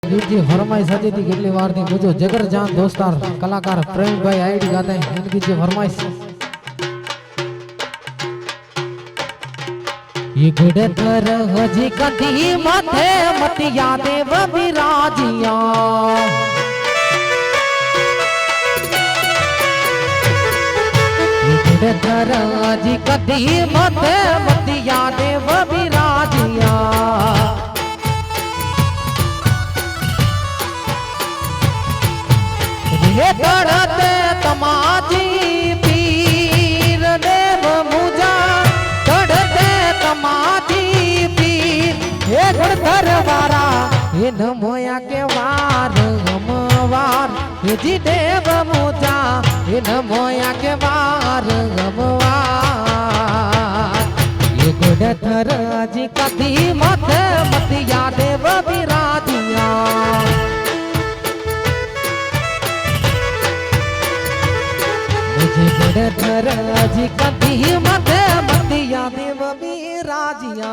गीत की फरमाइश हजे थी कितनी बार थी मुझे जगर जान दोस्तार कलाकार प्रवीण भाई आईडी गाते हैं इनकी जो फरमाइश ये गुड़े थर हजी कदी माथे मतिया देव विराजिया ये गुड़े थर हजी कदी माथे मतिया देव विराजिया ये तड़ते तमाजी पीर देव मुझा तड़ते तमाजी पीर ये गुड़धर वारा ये नमोया के वार गमवार ये जी देव मुझा ये नमोया के वार गमवार ये गुड़धर जी कदी मत मतिया देव विराजिया जी कदी मत मतिया देव विराजिया।